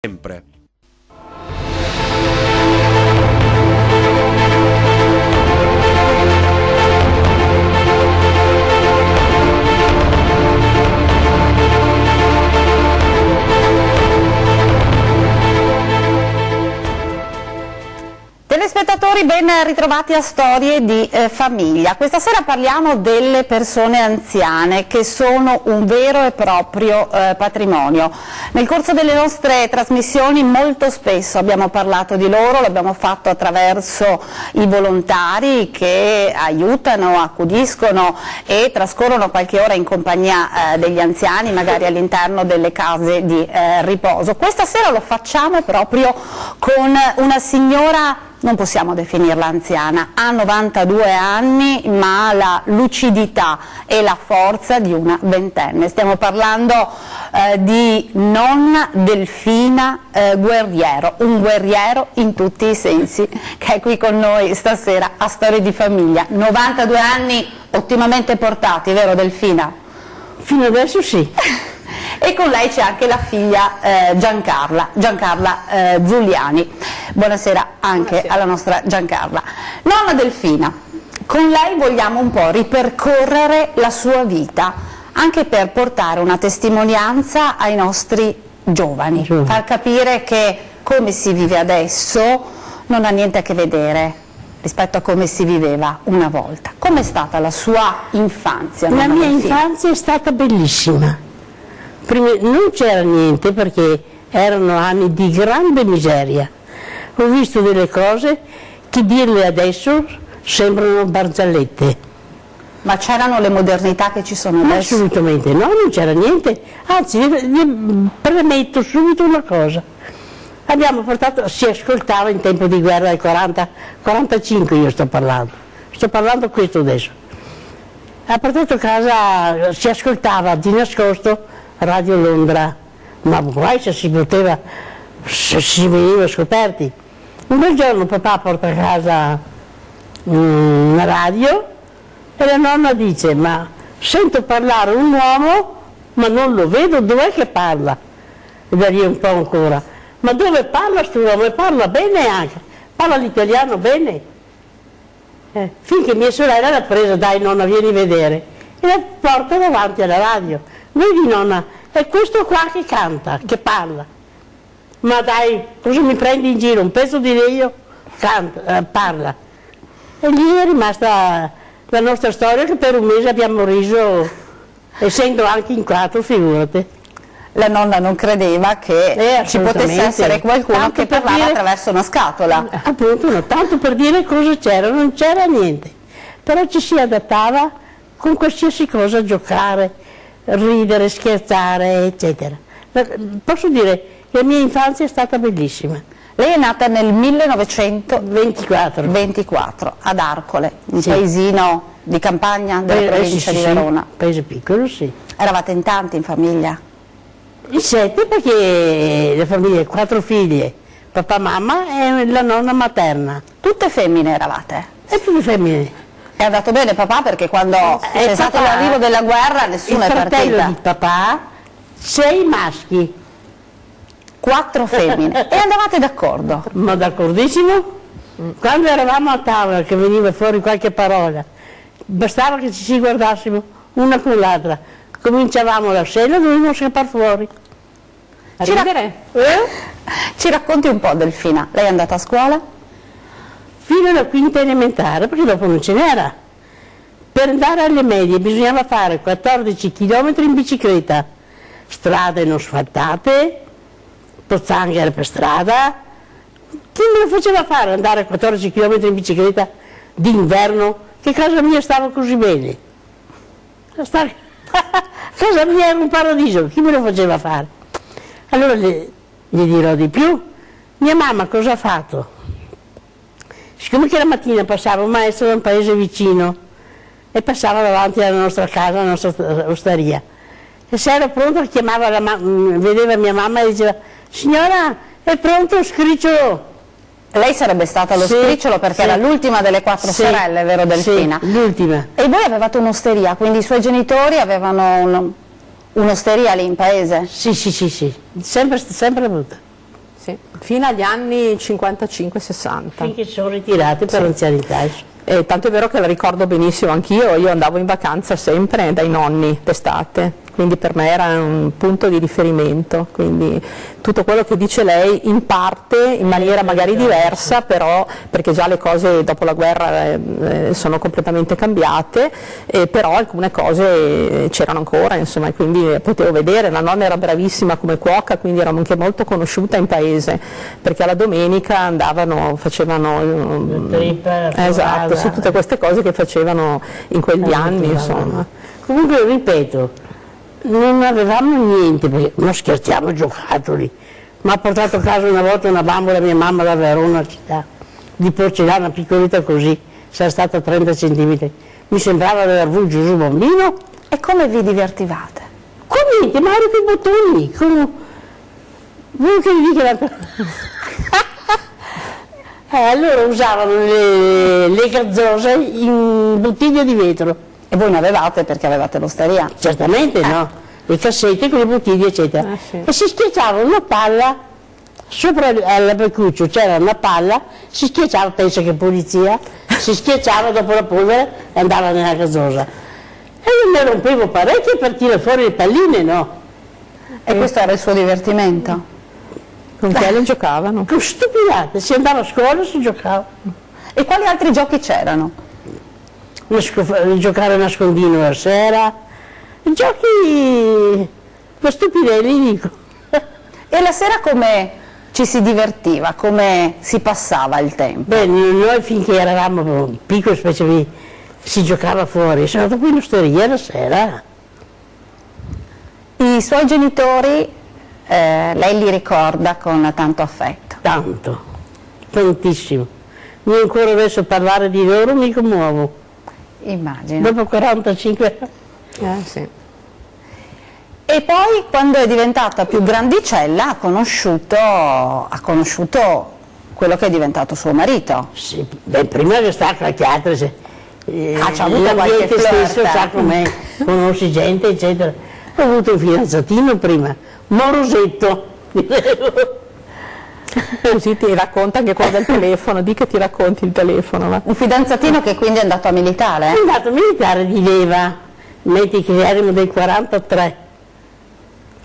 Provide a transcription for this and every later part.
sempre. Telespettatori, ben ritrovati a Storie di Famiglia. Questa sera parliamo delle persone anziane che sono un vero e proprio patrimonio. Nel corso delle nostre trasmissioni molto spesso abbiamo parlato di loro, l'abbiamo fatto attraverso i volontari che aiutano, accudiscono e trascorrono qualche ora in compagnia degli anziani, magari all'interno delle case di riposo. Questa sera lo facciamo proprio con una signora, non possiamo definirla anziana, ha 92 anni ma ha la lucidità e la forza di una ventenne. Stiamo parlando di nonna Delfina Guerriero, un guerriero in tutti i sensi, che è qui con noi stasera a Storie di Famiglia. 92 anni ottimamente portati, vero Delfina? Fino adesso sì. E con lei c'è anche la figlia Giancarla Zuliani. Buonasera anche Buonasera. alla nostra Giancarla. Nonna Delfina, con lei vogliamo un po' ripercorrere la sua vita, anche per portare una testimonianza ai nostri giovani, far capire che come si vive adesso non ha niente a che vedere rispetto a come si viveva una volta. Com'è stata la sua infanzia? La nonna mia Delfina? infanzia è stata bellissima. Prima non c'era niente perché erano anni di grande miseria. Ho visto delle cose che dirle adesso sembrano barzellette. Ma c'erano le modernità che ci sono adesso? Assolutamente no, non c'era niente. Anzi, vi premetto subito una cosa. Abbiamo portato, si ascoltava in tempo di guerra del 40-45 io sto parlando questo adesso. Ha portato a casa, si ascoltava di nascosto Radio Londra, ma guai se si poteva, se si veniva scoperti. Un bel giorno papà porta a casa una radio e la nonna dice: ma sento parlare un uomo ma non lo vedo, dov'è che parla? E da lì un po' ancora: ma dove parla sto uomo? E parla bene anche, parla l'italiano bene. Finché mia sorella l'ha presa: dai nonna, vieni a vedere, e la porta davanti alla radio. Vedi nonna, è questo qua che canta, che parla. Ma dai, cosa mi prendi in giro? Un pezzo di legno parla. E lì è rimasta la nostra storia, che per un mese abbiamo riso, essendo anche in quattro, figurati. La nonna non credeva che ci potesse essere qualcuno tanto che per parlava dire, attraverso una scatola. Appunto, no, tanto per dire cosa c'era, non c'era niente. Però ci si adattava con qualsiasi cosa, giocare, ridere, scherzare, eccetera. Posso dire che la mia infanzia è stata bellissima. Lei è nata nel 1924 ad Arcole, un paesino di campagna della provincia di Verona. Paese piccolo, sì. Eravate in tanti in famiglia? In 7 perché la famiglia è 4 figlie, papà, mamma e la nonna materna. Tutte femmine eravate? E tutte femmine. È andato bene papà, perché quando c'è stato l'arrivo della guerra nessuno è Il fratello partita. di papà, 6 maschi. 4 femmine. E andavate d'accordo? Ma d'accordissimo. Quando eravamo a tavola, che veniva fuori qualche parola, bastava che ci guardassimo una con l'altra. Cominciavamo la scena e dovevamo scappare fuori. Ci racconti un po', Delfina. Lei è andata a scuola? Fino alla quinta elementare, perché dopo non ce n'era. Per andare alle medie bisognava fare 14 km in bicicletta, strade non asfaltate, pozzanghere per strada. Chi me lo faceva fare andare 14 km in bicicletta d'inverno, che casa mia stava così bene? Casa mia era un paradiso, chi me lo faceva fare? Allora gli dirò di più. Mia mamma cosa ha fatto? Siccome che la mattina passava un maestro da un paese vicino e passava davanti alla nostra casa, alla nostra osteria, e se era pronto chiamava vedeva mia mamma e diceva: signora, è pronto lo scricciolo? Lei sarebbe stata lo scricciolo, perché era l'ultima delle 4 sorelle, vero Delfina? Sì, l'ultima. E voi avevate un'osteria, quindi i suoi genitori avevano un'osteria lì in paese? Sì, sempre avuta. sì, fino agli anni 55-60. Finché sono ritirati per anzianità. Tanto è vero che la ricordo benissimo anch'io, io andavo in vacanza sempre dai nonni d'estate, quindi per me era un punto di riferimento, quindi tutto quello che dice lei in parte, in maniera magari diversa, però perché già le cose dopo la guerra sono completamente cambiate, però alcune cose c'erano ancora, insomma, e quindi potevo vedere, la nonna era bravissima come cuoca, quindi era anche molto conosciuta in paese, perché alla domenica andavano, facevano esatto, sì, tutte queste cose che facevano in quegli anni, insomma. Comunque ripeto, non avevamo niente, perché non scherziamo giocattoli. Mi ha portato a casa una volta una bambola mia mamma da Verona, città, di porcellana piccolita così, sarà stata 30 cm. Mi sembrava di aver avuto Gesù bambino. E come vi divertivate? Con niente, ma ero più bottoni, con... Vuoi che vi dica la... allora usavano le gazzose in bottiglie di vetro. E voi ne avevate perché avevate l'osteria? Certamente no, le cassette con le bottiglie eccetera. Sì. E si schiacciava una palla, sopra all'apercuccio c'era una palla, si schiacciava, pensa che polizia, si schiacciava dopo la polvere e andava nella gazzosa. E io mi rompevo parecchio per tirare fuori le palline, no? E questo era il suo divertimento? Con quelle giocavano. Con stupidate, si andava a scuola e si giocava. E quali altri giochi c'erano? Giocare a nascondino la sera, giochi ma stupidelli dico. E la sera come ci si divertiva, come si passava il tempo? Beh, noi finché eravamo piccoli specie si giocava fuori, sono andato qui in osteria la sera. I suoi genitori, lei li ricorda con tanto affetto? Tanto, tantissimo. Io ancora adesso parlare di loro mi commuovo. Immagino. Dopo 45 anni. Sì. E poi quando è diventata più grandicella ha conosciuto quello che è diventato suo marito. Sì, beh, prima che sta con gli altri, c'ha avuto qualche l'ambiente stesso flirt. sa com'è, conosci gente eccetera. Ho avuto un fidanzatino prima, Morosetto. Così ti racconta anche quello del telefono, di che ti racconti il telefono. Va. Un fidanzatino che quindi è andato a militare? È andato a militare di leva, metti che erano del 43.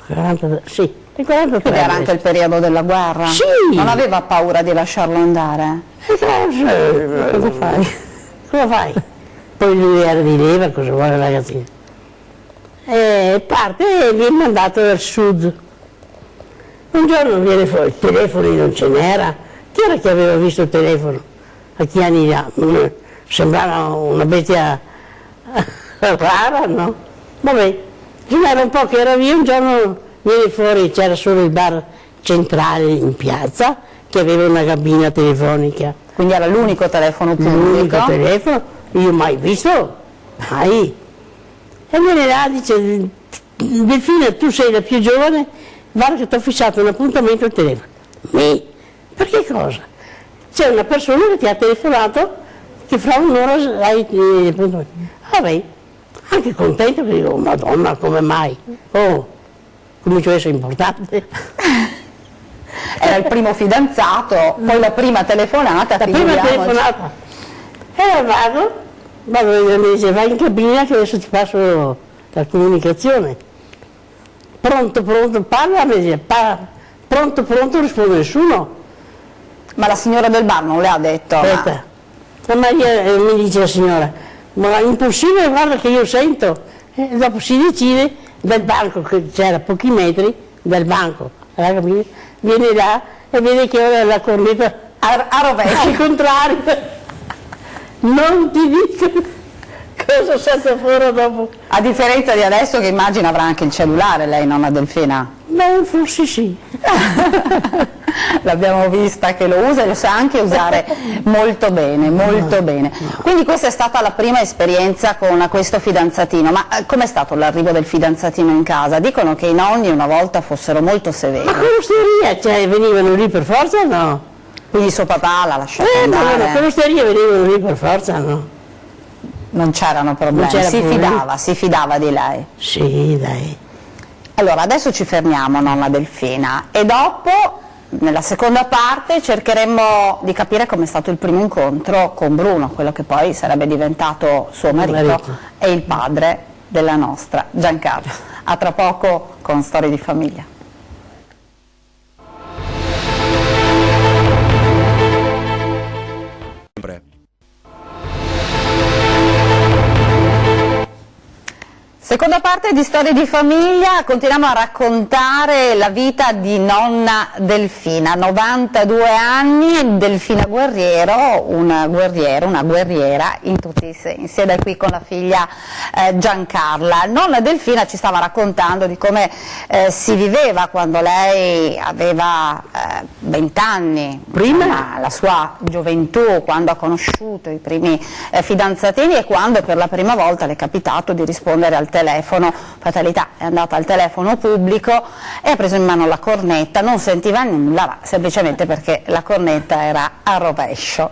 43 sì, del 43. Quindi era anche il periodo della guerra? Sì. Non aveva paura di lasciarlo andare? Cosa fai? Cosa fai? Poi lui era di leva, cosa vuole la ragazzina? Parte e viene mandato dal sud. Un giorno viene fuori, i telefoni non ce n'era. Chi era che aveva visto il telefono? A che anni là? Sembrava una bestia rara, no? Vabbè, ce n'era un po' che era via, un giorno viene fuori, c'era solo il bar centrale in piazza che aveva una cabina telefonica. Quindi era l'unico telefono pubblico? L'unico telefono, io mai visto, mai. E viene là, dice, Delfina, tu sei la più giovane, guarda che ti ho fissato un appuntamento al telefono. Me? Per che cosa? C'è una persona che ti ha telefonato che fra un'ora hai l'appuntamento. Vabbè, anche contento perché dico, Madonna, come mai? Oh, comincio a essere importante. Era il primo fidanzato, poi la prima telefonata. La prima telefonata. E vado, mi dice, vai in cabina che adesso ti passo la comunicazione. Pronto, parla, mi dice, pronto, non risponde nessuno. Ma la signora del bar non le ha detto? Aspetta, mi dice la signora, ma è impossibile, guarda che io sento. E dopo si decide, dal banco, che c'era pochi metri, dal banco alla cabina, viene là e vede che ora la cornetta a rovescio, al contrario. Non ti dico cosa salta fuori dopo. A differenza di adesso che immagino avrà anche il cellulare lei, nonna Delfina? Beh, forse sì. L'abbiamo vista che lo usa e lo sa anche usare molto bene, molto bene. Quindi questa è stata la prima esperienza con questo fidanzatino, ma com'è stato l'arrivo del fidanzatino in casa? Dicono che i nonni una volta fossero molto severi. Ma con l'osteria, cioè venivano lì per forza o no? Quindi suo papà l'ha lasciato andare? No, con l'osteria venivano lì per forza no? Non c'erano problemi, si fidava di lei? Sì, dai. Allora, adesso ci fermiamo, nonna Delfina, e dopo nella seconda parte cercheremo di capire come è stato il primo incontro con Bruno, quello che poi sarebbe diventato suo marito e il padre della nostra Giancarlo. A tra poco con Storie di Famiglia. Seconda parte di Storie di Famiglia, continuiamo a raccontare la vita di nonna Delfina, 92 anni, Delfina Guerriero, una guerriera in tutti i sensi, ed è qui con la figlia Giancarla. Nonna Delfina ci stava raccontando di come si viveva quando lei aveva 20 anni, prima la sua gioventù, quando ha conosciuto i primi fidanzatini e quando per la prima volta le è capitato di rispondere al telefono. Fatalità, è andata al telefono pubblico e ha preso in mano la cornetta, non sentiva nulla, semplicemente perché la cornetta era a rovescio.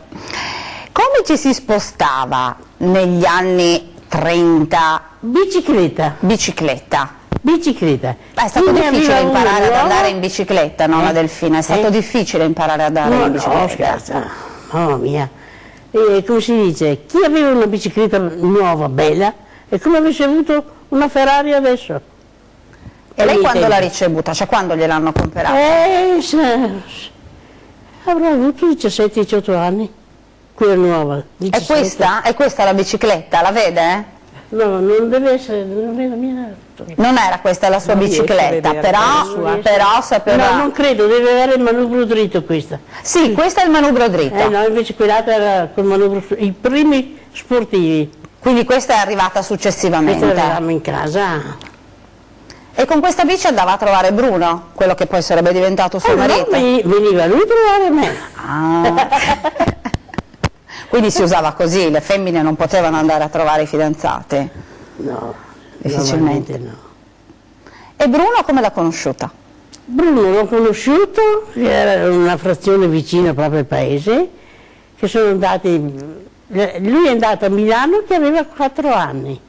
Come ci si spostava negli anni 30? Bicicletta. È stato difficile imparare ad andare in bicicletta, nonna Delfina? È stato difficile imparare ad andare in bicicletta? No, scherza, mamma mia. Come si dice, chi aveva una bicicletta nuova, bella, è come avesse avuto una Ferrari adesso. E lei quando l'ha ricevuta? Cioè quando gliel'hanno comprata? Avrà avuto 17-18 anni, quella nuova. 17. È questa la bicicletta, la vede? No, non deve essere, non è la mia. Non era questa la sua bicicletta, però sapeva... No, non credo, deve avere il manubrio dritto questa. Sì, questo è il manubrio dritto. No, invece quell'altra era col manubrio, i primi sportivi. Quindi questa è arrivata successivamente. Questa l'avevamo in casa. E con questa bici andava a trovare Bruno, quello che poi sarebbe diventato suo marito? No, veniva lui a trovare me. Quindi si usava così, le femmine non potevano andare a trovare i fidanzati? No, difficilmente. No. E Bruno come l'ha conosciuta? Bruno l'ho conosciuto, era una frazione vicina proprio al paese, che sono andati... Lui è andato a Milano che aveva 4 anni,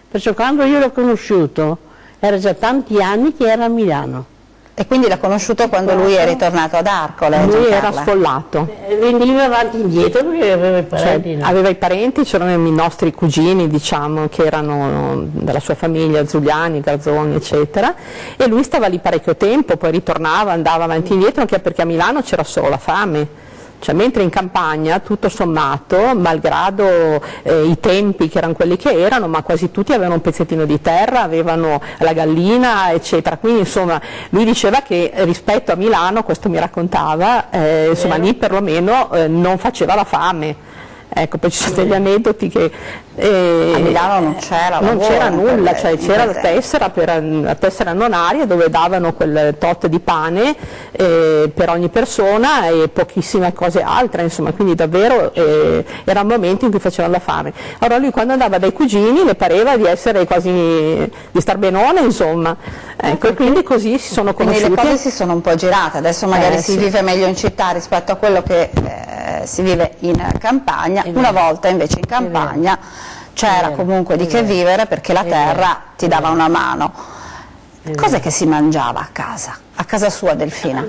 perciò quando io l'ho conosciuto era già tanti anni che era a Milano. E quindi l'ha conosciuto quando lui è ritornato ad Arcole? Lui era sfollato. Veniva avanti e indietro perché aveva i parenti. Cioè, aveva i parenti, c'erano i nostri cugini, diciamo, che erano della sua famiglia, Zuliani, Garzoni, eccetera, e lui stava lì parecchio tempo, poi ritornava, andava avanti e indietro, anche perché a Milano c'era solo la fame. Cioè, mentre in campagna, tutto sommato, malgrado i tempi che erano quelli che erano, ma quasi tutti avevano un pezzettino di terra, avevano la gallina, eccetera. Quindi, insomma, lui diceva che rispetto a Milano, questo mi raccontava, insomma, lì perlomeno non faceva la fame. Ecco, poi ci sono degli aneddoti che a Milano non c'era nulla, cioè c'era la tessera annonaria dove davano quel tot di pane per ogni persona e pochissime cose altre, insomma, quindi davvero era un momento in cui facevano la fame. Allora lui quando andava dai cugini le pareva di essere quasi, di star benone, insomma, ecco, e quindi così si sono conosciuti. Quindi le cose si sono un po' girate, adesso magari si vive meglio in città rispetto a quello che si vive in campagna. Una volta invece in campagna c'era comunque di che vivere perché la terra ti dava una mano. Cos'è che si mangiava a casa sua Delfina?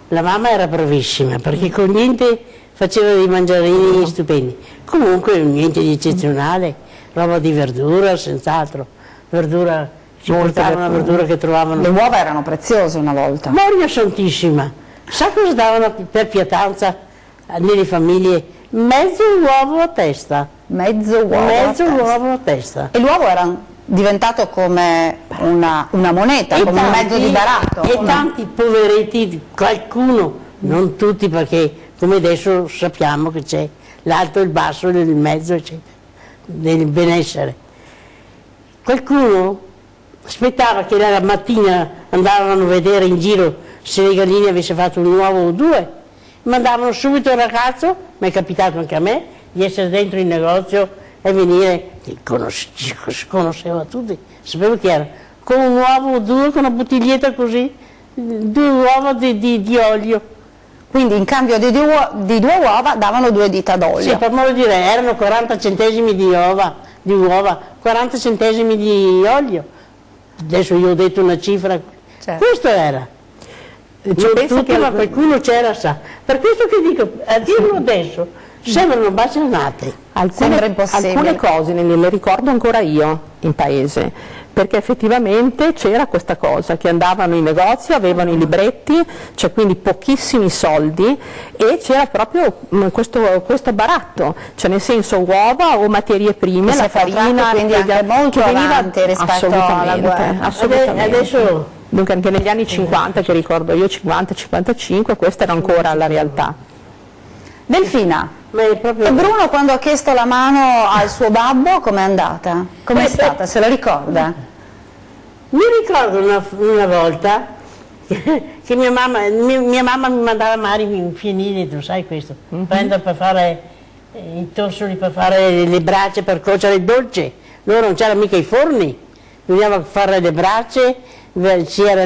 La mamma era bravissima perché con niente faceva dei mangiarini stupendi, comunque niente di eccezionale, roba di verdura senz'altro, verdura, ci portavano la verdura che trovavano. Le uova erano preziose una volta. Maria Santissima, sa cosa davano per pietanza nelle famiglie? Mezzo uovo a testa. Mezzo uovo a testa. E l'uovo era diventato come una moneta, come un mezzo di baratto. E tanti poveretti, qualcuno, non tutti perché come adesso sappiamo che c'è l'alto, il basso, il mezzo, eccetera, del benessere. Qualcuno aspettava che la mattina andavano a vedere in giro se le galline avesse fatto un uovo o 2. Mandavano subito il ragazzo, mi è capitato anche a me, di essere dentro il negozio e venire, ci conosceva tutti, sapevo chi era, con un uovo o 2, con una bottiglietta così, 2 uova di olio. Quindi in cambio di 2 uova davano 2 dita d'olio. Sì, per modo di dire, erano 40 centesimi di uova, 40 centesimi di olio. Adesso io ho detto una cifra, certo. Questo era. Non tutti, ma qualcuno c'era, sa. Per questo che dico, a dirlo adesso, sembrano bacianate. Alcune cose le ricordo ancora io in paese, perché effettivamente c'era questa cosa, che andavano in negozio, avevano i libretti, cioè quindi pochissimi soldi, e c'era proprio questo baratto, cioè nel senso uova o materie prime, la farina, quindi anche molto avanti rispetto alla guerra. Assolutamente. Adesso, dunque anche negli anni 50, che ricordo io, 50-55, questa era ancora la realtà. Delfina, ma è proprio... e Bruno quando ha chiesto la mano al suo babbo, com'è andata? Com'è stata? Se lo ricorda? Mi ricordo una volta che mia mamma mi mandava mari infiniti, tu sai questo, prendo per fare i torsoli, per fare le brace, per cuocere il dolce. Loro non c'erano mica i forni, bisognava fare le brace, c'era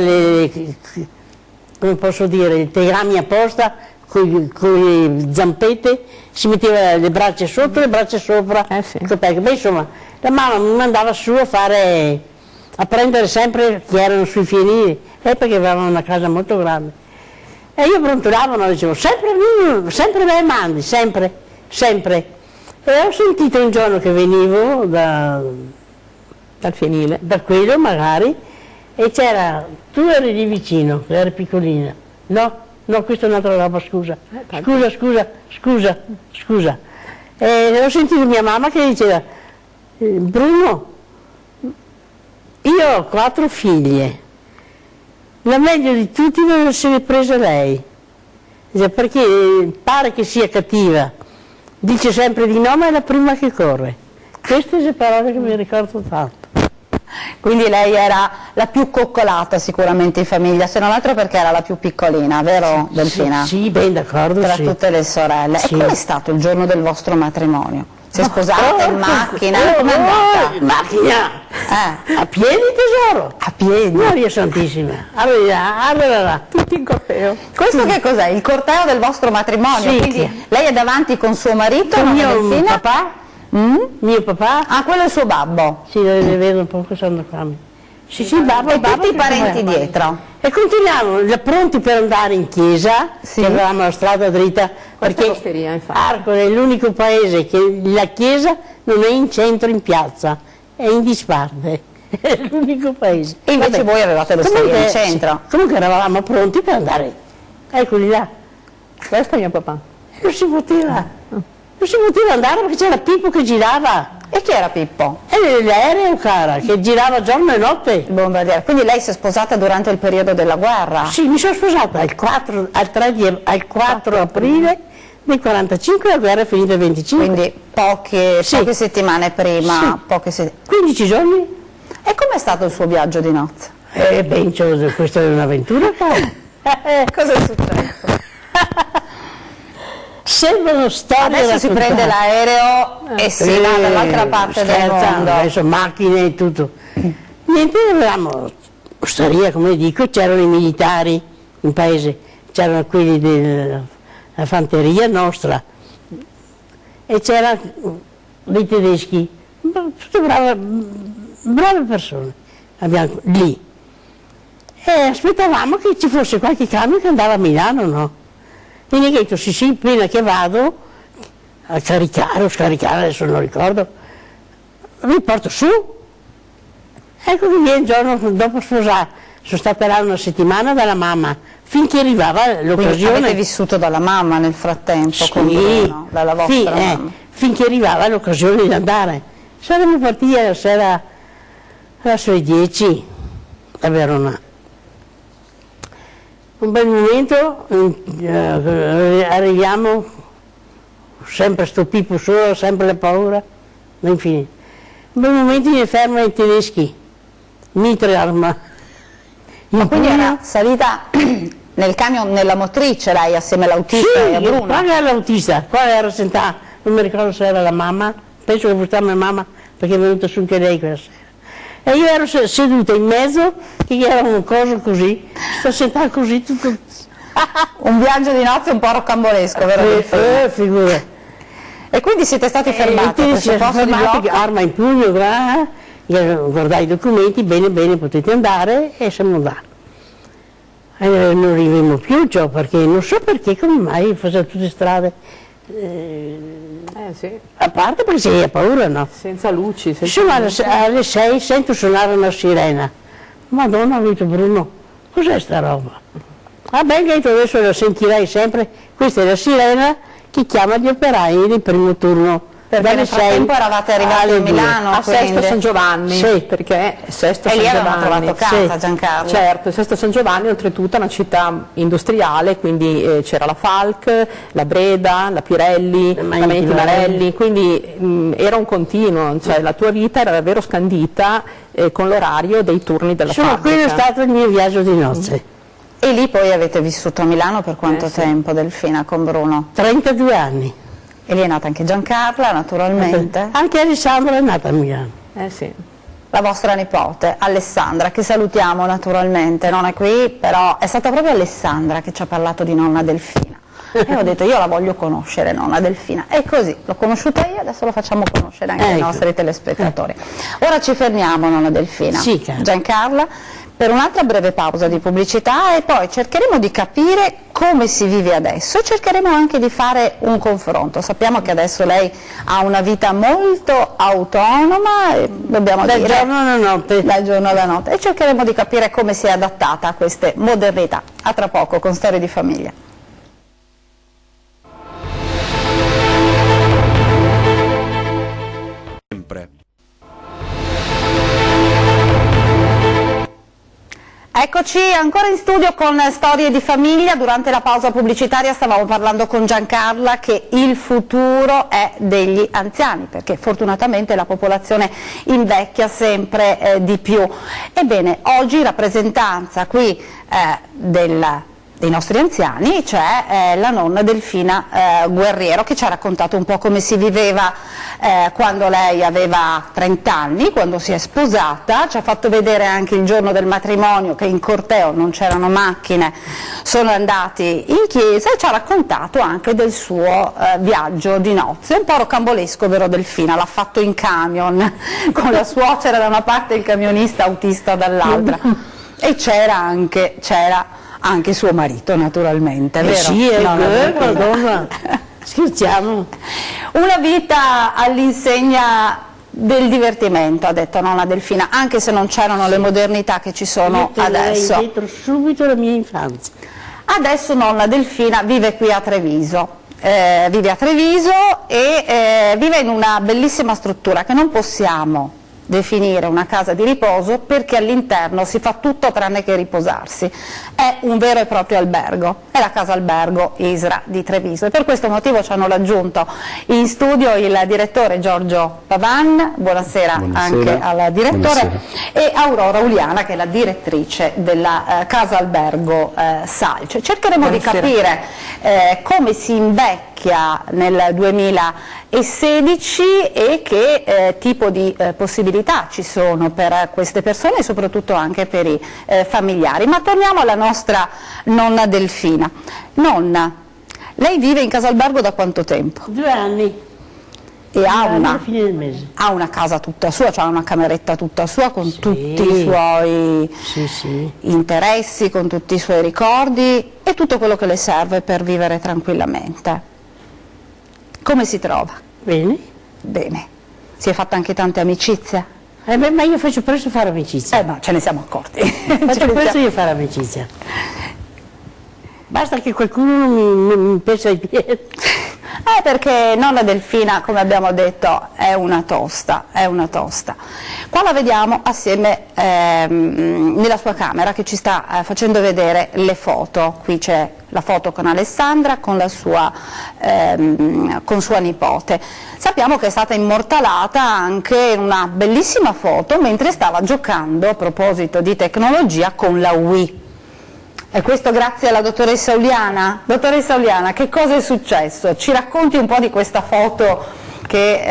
come posso dire, i tegami apposta con le zampette, si metteva le braccia sotto, le braccia sopra. Sì. Beh, insomma, la mamma mi mandava su a prendere sempre chi erano sui fienili, perché avevamo una casa molto grande. E io brontolavo, no, dicevo, sempre me mandi, sempre. E ho sentito un giorno che venivo dal fienile, da quello magari, e c'era, tu eri lì vicino, eri piccolina, no, questa è un'altra roba, scusa. E ho sentito mia mamma che diceva, Bruno, io ho 4 figlie, la meglio di tutti deve essere presa lei, perché pare che sia cattiva, dice sempre di no, ma è la prima che corre. Queste sono le parole che mi ricordo tanto. Quindi lei era la più coccolata sicuramente in famiglia, se non altro perché era la più piccolina, vero Delfina? Sì, ben d'accordo. Tra tutte le sorelle. Sì. E com'è stato il giorno del vostro matrimonio? Si è sposata in macchina? Com'è andata? In macchina? A piedi, tesoro? A piedi? Maria Santissima. Allora, Tutti in corteo. Questo che cos'è? Il corteo del vostro matrimonio? Sì. Quindi lei è davanti con suo marito, con Delfina? mio papà? Ah, quello è il suo babbo. Sì, lo vedo un po' che sono qua. Sì, babbo, E babbo, tutti i parenti dietro. E continuiamo, già pronti per andare in chiesa, che avevamo la strada dritta, perché l'osteria, infatti. Arcole è l'unico paese che la chiesa non è in centro, in piazza, è in disparte, è l'unico paese. E invece voi avevate l'osteria in centro. Comunque eravamo pronti per andare, eccoli là. Questo è mio papà. Non si poteva andare perché c'era Pippo che girava. E chi era Pippo? L'aereo, cara, che girava giorno e notte. Il bombardiere. Quindi lei si è sposata durante il periodo della guerra? Sì, mi sono sposata al 4 aprile del 45, la guerra è finita il 25. Quindi poche settimane prima. Sì. 15 giorni. E com'è stato il suo viaggio di nozze? Questa è un'avventura, cara. Cosa è successo? Sembrano storie. Adesso si prende l'aereo e si va dall'altra parte del mondo. Adesso macchine e tutto. Niente, avevamo osteria, come dico, c'erano i militari in paese, c'erano quelli della fanteria nostra e c'erano dei tedeschi, tutte brave persone abbiamo lì. E aspettavamo che ci fosse qualche camion che andava a Milano, no? Quindi ho detto sì, appena che vado a caricare o scaricare, adesso non ricordo, mi porto su. Ecco che viene il giorno dopo sposare, sono stata là una settimana dalla mamma, finché arrivava l'occasione. Avete vissuto dalla mamma nel frattempo, con Bruno, dalla vostra mamma? Finché arrivava l'occasione di andare. Saremmo partiti la sera verso le 10 a Verona. Un bel momento, arriviamo, sempre sto Pippo solo, sempre la paura, infinito. Un bel momento mi fermano i tedeschi, Mitre arma. Ma quindi era salita nel camion, nella motrice lei, assieme all'autista e a Bruno? Qua era l'autista, qua era sentata, non mi ricordo se era la mamma, penso che fosse mia mamma, perché è venuta su anche lei quella sera. E io ero seduta in mezzo, che era un coso così, sto sentata così tutto. Un viaggio di nozze un po' roccambolesco, vero? Figura. E quindi siete stati fermati a questo posto di blocco? Arma in pugno, guardai i documenti, bene, potete andare, e siamo andati. Non arriviamo più, cioè, perché non so perché, come mai facciamo tutte strade. Sì. A parte perché si ha paura, no? Senza luci. Insomma, alle 6 sento suonare una sirena. Madonna, ho detto Bruno, cos'è sta roba? Ah beh, che adesso lo sentirai sempre, questa è la sirena che chiama gli operai del primo turno. Perché nel frattempo eravate arrivati a Milano, a Sesto San Giovanni, sì. Perché Sesto e San lì Giovanni. avevamo trovato casa, sì. Giancarlo. Certo, Sesto San Giovanni oltretutto è una città industriale, quindi c'era la Falck, la Breda, la Pirelli, la Magneti Marelli, quindi era un continuo, cioè la tua vita era davvero scandita con l'orario dei turni della fabbrica. Quello è stato il mio viaggio di nozze. E lì poi avete vissuto a Milano per quanto tempo, Delfina, con Bruno? 32 anni. E lì è nata anche Giancarla, naturalmente. Anche Alessandra è nata a Milano. Sì. La vostra nipote, Alessandra, che salutiamo naturalmente, non è qui, però è stata proprio Alessandra che ci ha parlato di nonna Delfina. E ho detto, io la voglio conoscere, nonna Delfina. E così, l'ho conosciuta io, adesso lo facciamo conoscere anche ai nostri telespettatori. Ora ci fermiamo, nonna Delfina. Sì, cara. Giancarla, per un'altra breve pausa di pubblicità e poi cercheremo di capire come si vive adesso e cercheremo anche di fare un confronto. Sappiamo che adesso lei ha una vita molto autonoma, e dobbiamo dire, Dal giorno alla notte. dal giorno alla notte, e cercheremo di capire come si è adattata a queste modernità. A tra poco con Storie di Famiglia. Sempre. Eccoci ancora in studio con Storie di Famiglia. Durante la pausa pubblicitaria stavamo parlando con Giancarla che il futuro è degli anziani, perché fortunatamente la popolazione invecchia sempre di più. Ebbene, oggi in rappresentanza qui dei nostri anziani c'è la nonna Delfina Guerriero, che ci ha raccontato un po' come si viveva quando lei aveva 30 anni, quando si è sposata. Ci ha fatto vedere anche il giorno del matrimonio, che in corteo non c'erano macchine, sono andati in chiesa, e ci ha raccontato anche del suo viaggio di nozze, un po' rocambolesco, vero Delfina? L'ha fatto in camion, con la suocera da una parte e il camionista autista dall'altra, e c'era anche suo marito, naturalmente, vero? Sì, Madonna, scherziamo. Una vita all'insegna del divertimento, ha detto nonna Delfina, anche se non c'erano le modernità che ci sono adesso. Dietro subito la mia infanzia. Adesso nonna Delfina vive qui a Treviso, e vive in una bellissima struttura che non possiamo definire una casa di riposo, perché all'interno si fa tutto tranne che riposarsi. È un vero e proprio albergo, è la casa albergo Isra di Treviso, e per questo motivo ci hanno raggiunto in studio il direttore Giorgio Pavan, buonasera anche al direttore, e Aurora Uliana, che è la direttrice della casa albergo Salce. Cercheremo di capire come si invecchia nel 2016 e che tipo di possibilità ci sono per queste persone e soprattutto anche per i familiari. Ma torniamo alla nostra nonna Delfina. Nonna, lei vive in casa albergo da quanto tempo? 2 anni. E ha alla fine del mese. una casa tutta sua, cioè una cameretta tutta sua con tutti i suoi interessi, con tutti i suoi ricordi e tutto quello che le serve per vivere tranquillamente. Come si trova? Bene. Bene. Si è fatta anche tante amicizie? Ma io faccio presto fare amicizia. No, ce ne siamo accorti. Faccio presto io fare amicizia. Basta che qualcuno mi pesa i piedi. Perché nonna Delfina, come abbiamo detto, è una tosta, è una tosta. Qua la vediamo assieme nella sua camera, che ci sta facendo vedere le foto. Qui c'è la foto con Alessandra, con sua nipote. Sappiamo che è stata immortalata anche in una bellissima foto mentre stava giocando, a proposito di tecnologia, con la Wii. E questo grazie alla dottoressa Uliana. Dottoressa Uliana, che cosa è successo? Ci racconti un po' di questa foto che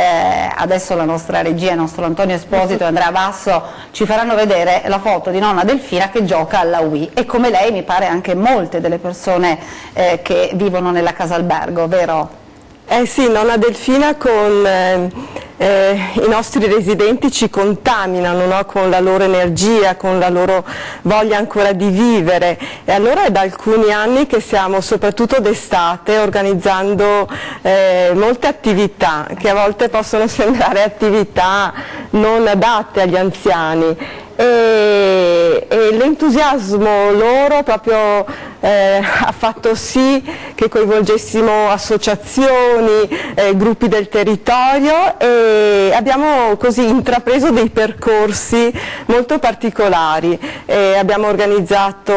adesso la nostra regia, il nostro Antonio Esposito e Andrea Basso ci faranno vedere, la foto di nonna Delfina che gioca alla Wii, e come lei mi pare anche molte delle persone che vivono nella casa albergo, vero? Sì, nonna Delfina con i nostri residenti ci contaminano, no? Con la loro energia, con la loro voglia ancora di vivere, e allora è da alcuni anni che stiamo, soprattutto d'estate, organizzando molte attività che a volte possono sembrare attività non adatte agli anziani, e l'entusiasmo loro proprio ha fatto sì che coinvolgessimo associazioni, gruppi del territorio, e abbiamo così intrapreso dei percorsi molto particolari. Abbiamo organizzato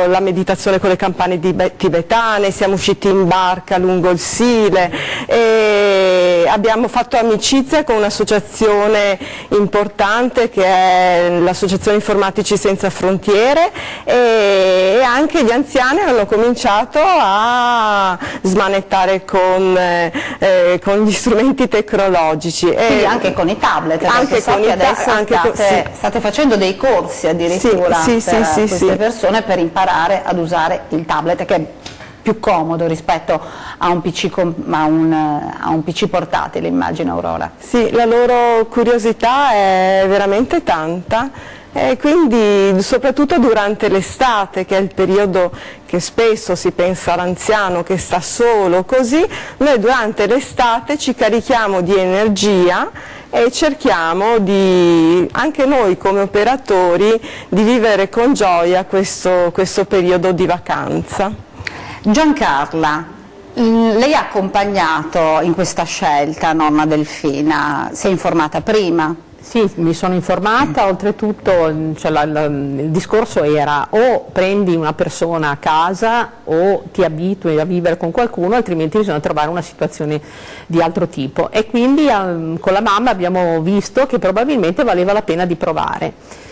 la meditazione con le campane tibetane, siamo usciti in barca lungo il Sile, e abbiamo fatto amicizia con un'associazione importante che è l'Associazione Informatici Senza Frontiere, e anche gli anziani hanno cominciato a smanettare con gli strumenti tecnologici. Quindi anche con i tablet, perché so che adesso state facendo dei corsi addirittura per queste persone per imparare ad usare il tablet, che è più comodo rispetto a un PC, a un PC portatile, immagino, Aurora. Sì, la loro curiosità è veramente tanta. E quindi soprattutto durante l'estate, che è il periodo che spesso si pensa all'anziano che sta solo, così noi durante l'estate ci carichiamo di energia e cerchiamo di, anche noi come operatori, di vivere con gioia questo periodo di vacanza. Giancarla, lei ha accompagnato in questa scelta nonna Delfina, si è informata prima? Sì, mi sono informata, oltretutto cioè, il discorso era: o prendi una persona a casa o ti abitui a vivere con qualcuno, altrimenti bisogna trovare una situazione di altro tipo, e quindi con la mamma abbiamo visto che probabilmente valeva la pena di provare.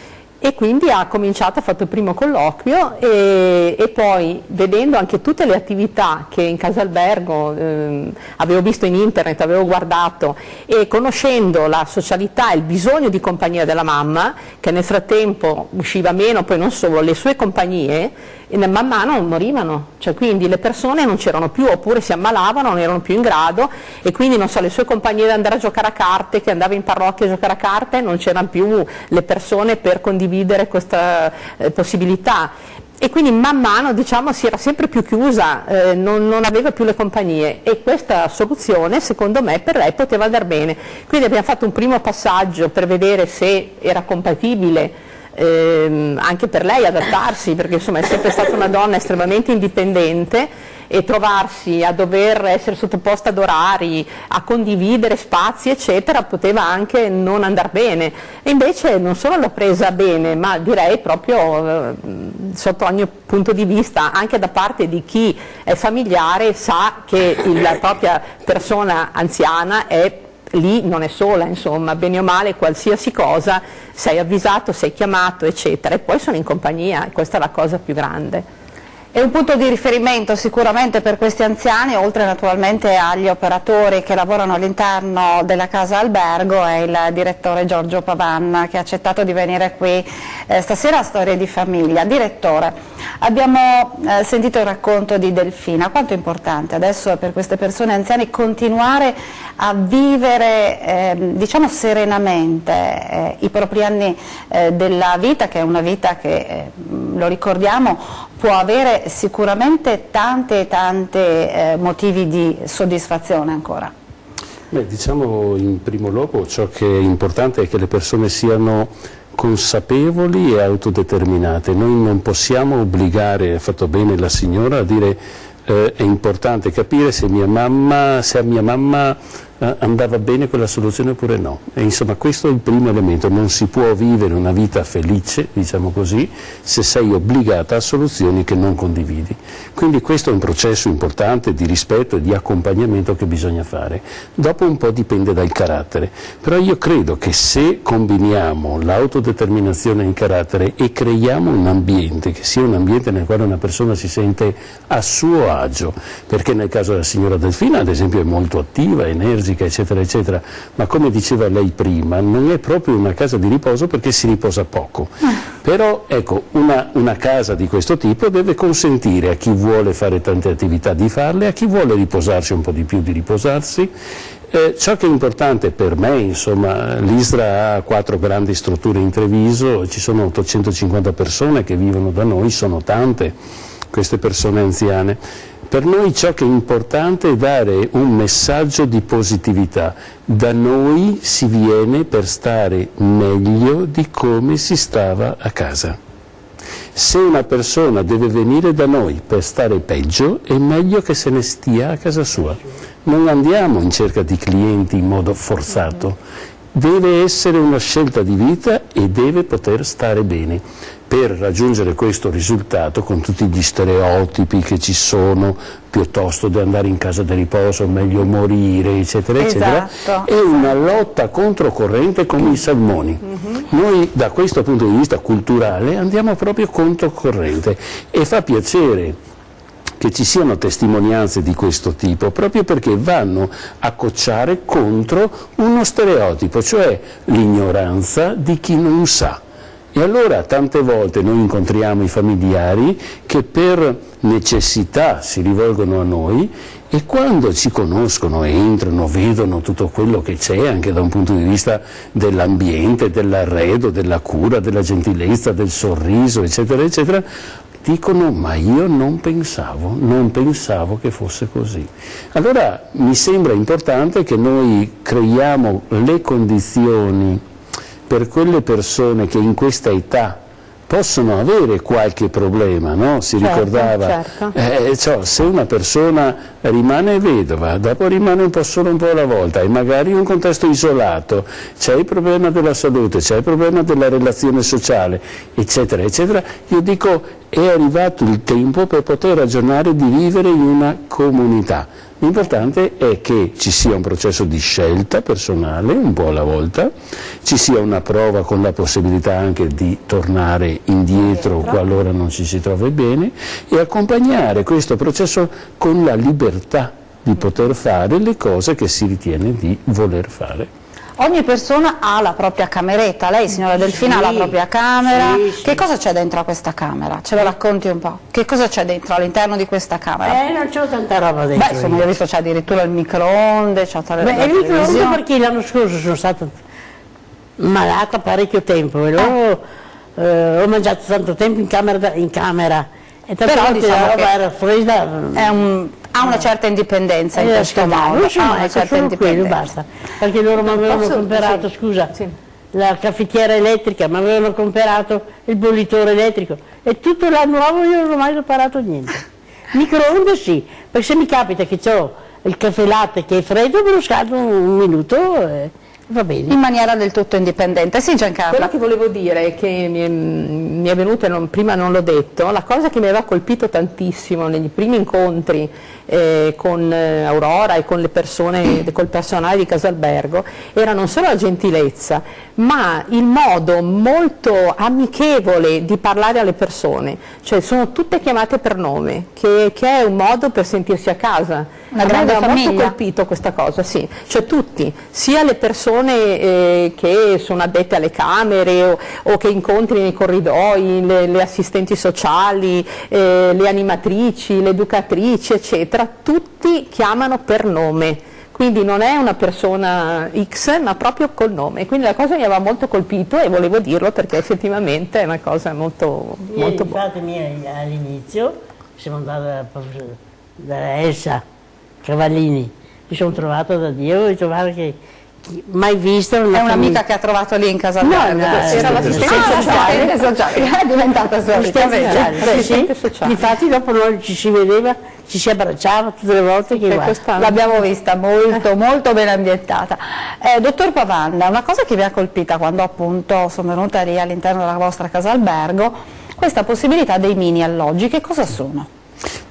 E quindi ha cominciato, ha fatto il primo colloquio, e poi, vedendo anche tutte le attività che in casa albergo avevo visto in internet, avevo guardato, e conoscendo la socialità e il bisogno di compagnia della mamma, che nel frattempo usciva meno, poi non solo, le sue compagnie man mano morivano, cioè quindi le persone non c'erano più, oppure si ammalavano, non erano più in grado, e quindi non so, le sue compagnie da andare a giocare a carte, che andava in parrocchia a giocare a carte, non c'erano più le persone per condividere questa possibilità, e quindi man mano, diciamo, si era sempre più chiusa, non aveva più le compagnie, e questa soluzione secondo me per lei poteva andare bene. Quindi abbiamo fatto un primo passaggio per vedere se era compatibile anche per lei adattarsi, perché insomma è sempre stata una donna estremamente indipendente, e trovarsi a dover essere sottoposta ad orari, a condividere spazi eccetera, poteva anche non andare bene, e invece non solo l'ho presa bene, ma direi proprio sotto ogni punto di vista, anche da parte di chi è familiare, sa che la propria persona anziana è lì, non è sola, insomma, bene o male qualsiasi cosa sei avvisato, sei chiamato eccetera, e poi sono in compagnia, e questa è la cosa più grande. È un punto di riferimento sicuramente per questi anziani, oltre naturalmente agli operatori che lavorano all'interno della casa albergo, è il direttore Giorgio Pavan, che ha accettato di venire qui stasera a Storie di Famiglia. Direttore, abbiamo sentito il racconto di Delfina. Quanto è importante adesso per queste persone anziane continuare a vivere diciamo serenamente i propri anni della vita, che è una vita che, lo ricordiamo, può avere sicuramente tante motivi di soddisfazione ancora. Beh, diciamo in primo luogo ciò che è importante è che le persone siano consapevoli e autodeterminate. Noi non possiamo obbligare, ha fatto bene la signora a dire è importante capire se a mia mamma andava bene quella soluzione oppure no. E insomma questo è il primo elemento: non si può vivere una vita felice, diciamo così, se sei obbligata a soluzioni che non condividi. Quindi questo è un processo importante di rispetto e di accompagnamento che bisogna fare. Dopo un po' dipende dal carattere, però io credo che se combiniamo l'autodeterminazione in carattere e creiamo un ambiente che sia un ambiente nel quale una persona si sente a suo agio, perché nel caso della signora Delfina ad esempio è molto attiva, energica, eccetera eccetera, ma come diceva lei prima non è proprio una casa di riposo perché si riposa poco, però ecco una casa di questo tipo deve consentire a chi vuole fare tante attività di farle, a chi vuole riposarsi un po' di più di riposarsi, Ciò che è importante per me, insomma, l'ISRA ha 4 grandi strutture in Treviso, ci sono 850 persone che vivono da noi, sono tante queste persone anziane. Per noi ciò che è importante è dare un messaggio di positività. Da noi si viene per stare meglio di come si stava a casa. Se una persona deve venire da noi per stare peggio, è meglio che se ne stia a casa sua. Non andiamo in cerca di clienti in modo forzato. Deve essere una scelta di vita e deve poter stare bene. Per raggiungere questo risultato, con tutti gli stereotipi che ci sono, piuttosto di andare in casa di riposo, meglio morire, eccetera, eccetera, è una lotta controcorrente come i salmoni. Noi da questo punto di vista culturale andiamo proprio controcorrente e fa piacere che ci siano testimonianze di questo tipo, proprio perché vanno a cocciare contro uno stereotipo, cioè l'ignoranza di chi non sa. E allora tante volte noi incontriamo i familiari che per necessità si rivolgono a noi e quando ci conoscono, entrano, vedono tutto quello che c'è anche da un punto di vista dell'ambiente, dell'arredo, della cura, della gentilezza, del sorriso, eccetera, eccetera, dicono ma io non pensavo che fosse così. Allora mi sembra importante che noi creiamo le condizioni per quelle persone che in questa età possono avere qualche problema, no? Si ricordava, cioè, se una persona rimane vedova, dopo rimane un po' solo un po' alla volta e magari in un contesto isolato, c'è il problema della salute, c'è il problema della relazione sociale, eccetera, eccetera, io dico è arrivato il tempo per poter ragionare di vivere in una comunità. L'importante è che ci sia un processo di scelta personale, un po' alla volta, ci sia una prova con la possibilità anche di tornare indietro qualora non ci si trovi bene e accompagnare questo processo con la libertà di poter fare le cose che si ritiene di voler fare. Ogni persona ha la propria cameretta, lei signora Delfina ha la propria camera, che cosa c'è dentro a questa camera? Ce lo racconti un po'? Che cosa c'è dentro all'interno di questa camera? Non c'ho tanta roba dentro. Beh, insomma, io ho visto c'è addirittura il microonde, c'è la il microonde perché l'anno scorso sono stata malata parecchio tempo e loro ho mangiato tanto tempo in camera e tante volte diciamo la roba era fredda. Ha una certa indipendenza in questo modo, quello basta, perché loro mi avevano comprato, la caffettiera elettrica, mi avevano comprato il bollitore elettrico e tutto l'anno nuovo io non ho mai reparato niente. Microonde sì, perché se mi capita che ho il caffè latte che è freddo me lo scaldo un minuto va bene. In maniera del tutto indipendente. Sì, Giancarlo. Quello che volevo dire è che mi è venuto, prima non l'ho detto, la cosa che mi aveva colpito tantissimo negli primi incontri con Aurora e con le persone, col personale di Casalbergo, era non solo la gentilezza, ma il modo molto amichevole di parlare alle persone, cioè sono tutte chiamate per nome, che è un modo per sentirsi a casa. Una grande famiglia. Mi ha molto colpito questa cosa, sì, cioè tutti, sia le persone che sono addette alle camere o che incontri nei corridoi, le assistenti sociali, le animatrici, le educatrici, eccetera, tutti chiamano per nome, quindi non è una persona X ma proprio col nome, quindi la cosa mi aveva molto colpito e volevo dirlo perché effettivamente è una cosa molto buona. Infatti all'inizio siamo andati da Elsa Cavallini, mi sono trovato da Dio, ho detto guarda che mai vista una è un'amica che ha trovato lì in Casalbergo, era l'assistente sociale, è diventata assistente sociale. Infatti dopo noi ci si vedeva, ci si abbracciava tutte le volte che l'abbiamo vista molto molto ben ambientata. Dottor Pavanda, una cosa che vi ha colpita quando appunto sono venuta lì all'interno della vostra Casalbergo, questa possibilità dei mini alloggi, che cosa sono?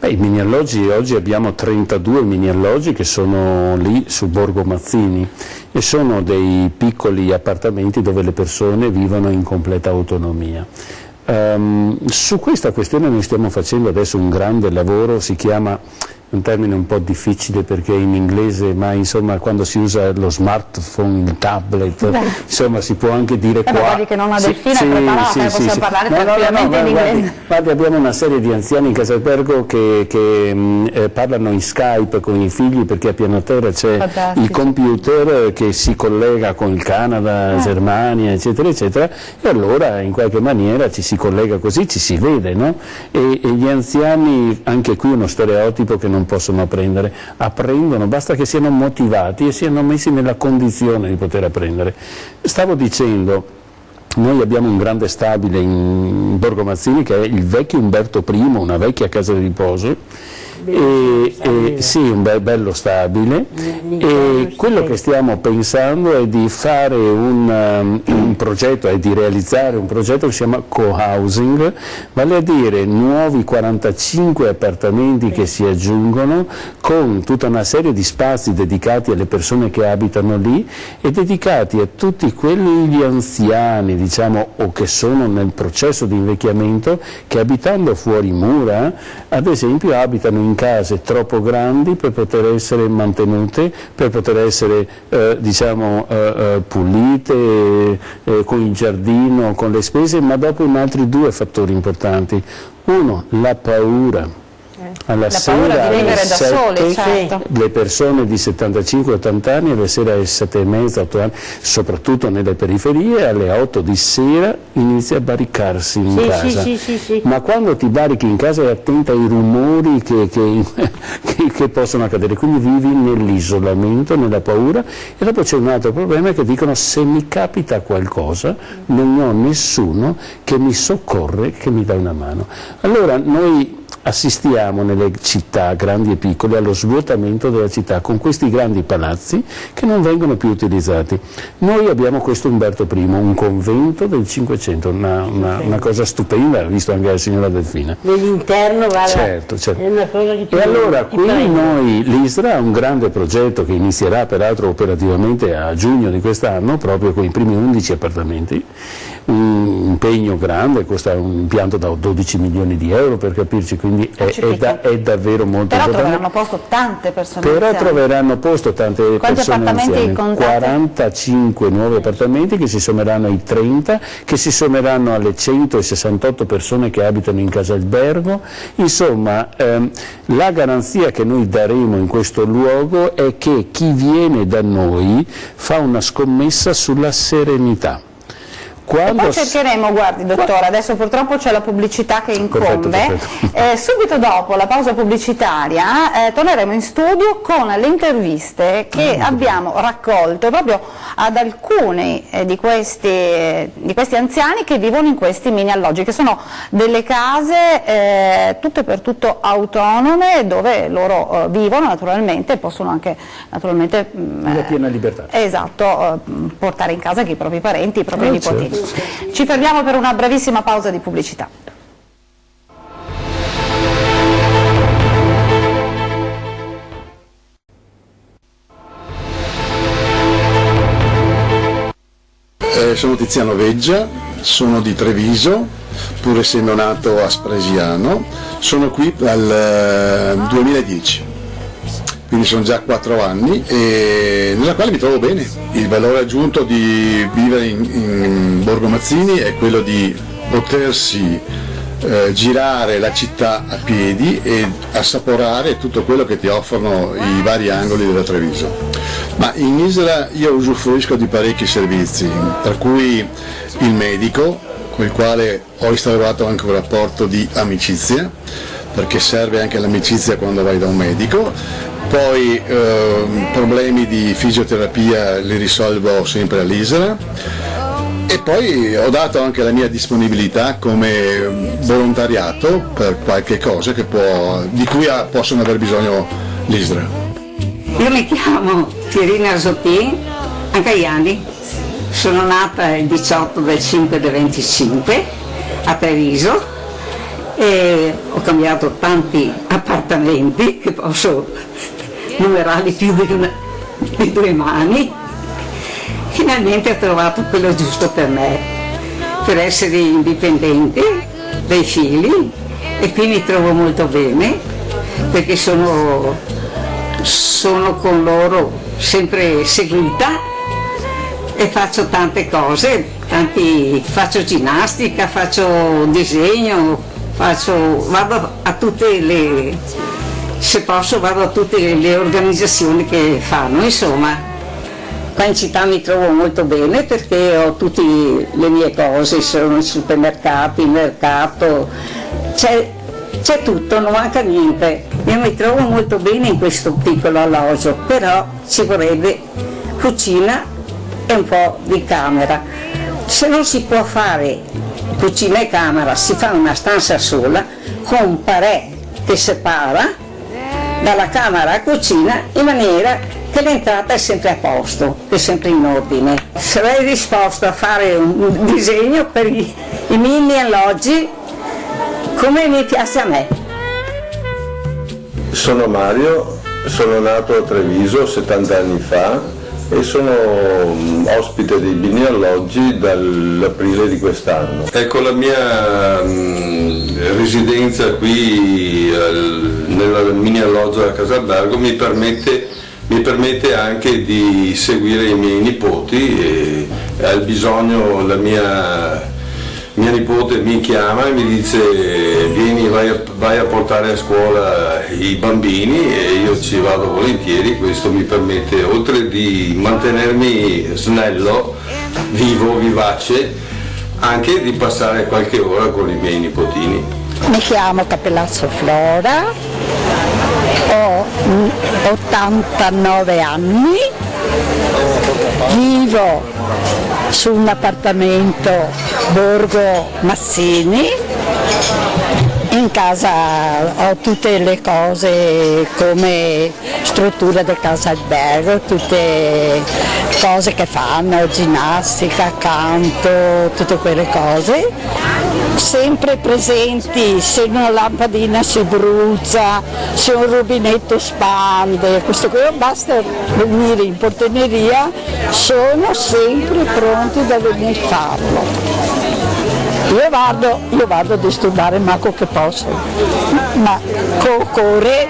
I mini alloggi, oggi abbiamo 32 mini alloggi che sono lì su Borgo Mazzini e sono dei piccoli appartamenti dove le persone vivono in completa autonomia. Su questa questione noi stiamo facendo adesso un grande lavoro, si chiama un termine un po' difficile perché è in inglese, ma insomma quando si usa lo smartphone, il tablet, insomma si può anche dire qua. Guardi che non ha Delfina è preparata, possiamo parlare tranquillamente in inglese. Guardi, abbiamo una serie di anziani in Casa Albergo che parlano in Skype con i figli perché a piano terra c'è il computer che si collega con il Canada, Germania, eccetera, eccetera, e allora in qualche maniera ci si collega così, ci si vede, no? E gli anziani, anche qui uno stereotipo che non possono apprendono, basta che siano motivati e siano messi nella condizione di poter apprendere. Stavo dicendo, noi abbiamo un grande stabile in Borgo Mazzini che è il vecchio Umberto I, una vecchia casa di riposo, sì, un bello stabile, e quello che stiamo pensando è di fare un progetto, è di realizzare un progetto che si chiama co-housing, vale a dire nuovi 45 appartamenti che si aggiungono con tutta una serie di spazi dedicati alle persone che abitano lì e dedicati a tutti quegli anziani, diciamo, o che sono nel processo di invecchiamento, che abitando fuori mura, ad esempio, abitano in case troppo grandi per poter essere mantenute, per poter essere pulite, con il giardino, con le spese, ma dopo altri due fattori importanti. Uno, la paura. Alla sera di vivere da 7, soli, certo. Le persone di 75-80 anni alle sera alle 7:30, 8 anni, soprattutto nelle periferie, alle 8 di sera inizia a barricarsi in casa. Sì. Ma quando ti barrichi in casa è attenta ai rumori che possono accadere, quindi vivi nell'isolamento, nella paura, e dopo c'è un altro problema che dicono: se mi capita qualcosa non ho nessuno che mi soccorre, che mi dà una mano. Allora noi assistiamo nelle città grandi e piccole allo svuotamento della città con questi grandi palazzi che non vengono più utilizzati. Noi abbiamo questo Umberto I, un convento del Cinquecento, una cosa stupenda, ha visto anche la signora Delfina. Nell'interno, guarda, certo. è una cosa che e allora qui noi, l'ISRA ha un grande progetto che inizierà peraltro operativamente a giugno di quest'anno, proprio con i primi 11 appartamenti, un impegno grande, costa un impianto da 12 milioni di euro per capirci, quindi è davvero molto importante. Però importante. troveranno posto tante persone Però anziane. troveranno posto tante persone anziane. 45 nuovi appartamenti che si sommeranno ai 30, che si sommeranno alle 168 persone che abitano in Casa Albergo. Insomma, la garanzia che noi daremo in questo luogo è che chi viene da noi fa una scommessa sulla serenità. E poi cercheremo, guardi dottore, adesso purtroppo c'è la pubblicità che incombe, perfetto. Subito dopo la pausa pubblicitaria torneremo in studio con le interviste che abbiamo raccolto proprio ad alcuni di questi anziani che vivono in questi mini alloggi, che sono delle case tutte per tutto autonome, dove loro vivono naturalmente e possono anche una piena libertà. Esatto, portare in casa anche i propri parenti, i propri nipotini. Certo. Ci fermiamo per una brevissima pausa di pubblicità. Sono Tiziano Veggia, sono di Treviso, pur essendo nato a Spresiano, sono qui dal 2010. Quindi sono già 4 anni e nella quale mi trovo bene. Il valore aggiunto di vivere in Borgo Mazzini è quello di potersi girare la città a piedi e assaporare tutto quello che ti offrono i vari angoli della Treviso. Ma in Isra io usufruisco di parecchi servizi, tra cui il medico, con il quale ho instaurato anche un rapporto di amicizia, perché serve anche l'amicizia quando vai da un medico. Poi problemi di fisioterapia li risolvo sempre all'Isra e poi ho dato anche la mia disponibilità come volontariato per qualche cosa di cui possono aver bisogno l'Isra. Io mi chiamo Pierina Zotin, anche anni, sono nata il 18 del 5 del 25 a Treviso e ho cambiato tanti appartamenti che posso numerarli più di 2 mani. Finalmente ho trovato quello giusto per me, per essere indipendente dai figli, e qui mi trovo molto bene. perché sono con loro sempre seguita e faccio tante cose, faccio ginnastica, faccio disegno, vado a tutte le, se posso vado a tutte le organizzazioni che fanno, insomma. Qua in città mi trovo molto bene perché ho tutte le mie cose, sono i supermercati, il mercato, c'è tutto, non manca niente. Io mi trovo molto bene in questo piccolo alloggio, però ci vorrebbe cucina e un po' di camera. Se non si può fare cucina e camera, si fa una stanza sola con un parè che separa dalla camera a cucina in maniera che l'entrata è sempre a posto, è sempre in ordine. Sarei disposto a fare un disegno per i mini alloggi come mi piace a me. Sono Mario, sono nato a Treviso 70 anni fa e sono ospite dei mini alloggi dall'aprile di quest'anno. Ecco, la mia residenza qui nel mini alloggio a Casalbergo mi permette anche di seguire i miei nipoti e al bisogno la mia nipote mi chiama e mi dice vieni, vai a portare a scuola i bambini e io ci vado volentieri. Questo mi permette, oltre di mantenermi snello, vivo, vivace, anche di passare qualche ora con i miei nipotini. Mi chiamo Cappellazzo Flora, ho 89 anni, vivo su un appartamento Borgo Mazzini, in casa ho tutte le cose come struttura del casa albergo, tutte cose che fanno, ginnastica, canto, tutte quelle cose, sempre presenti, se una lampadina si brucia, se un rubinetto spande, questo qui basta venire in portineria, sono sempre pronti da venire a farlo. Io vado a disturbare manco che posso, ma corre,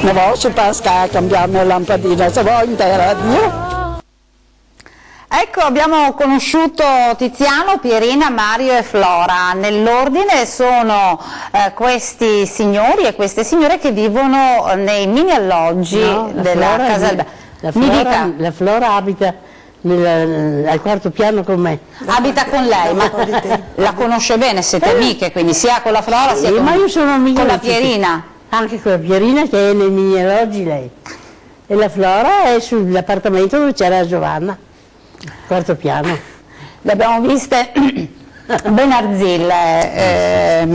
non posso passare a cambiare la lampadina, se vuoi intera Dio. Ecco, abbiamo conosciuto Tiziano, Pierina, Mario e Flora. Nell'ordine sono questi signori e queste signore che vivono nei mini alloggi della Casa Albergo. La Flora abita al quarto piano con me. Abita con lei, ma la conosce bene, siete amiche, quindi sia con la Flora sia ma io sono con la Pierina. Anche con la Pierina che è nei mini alloggi lei. E la Flora è sull'appartamento dove c'era Giovanna. Quarto piano. Le abbiamo viste ben arzille,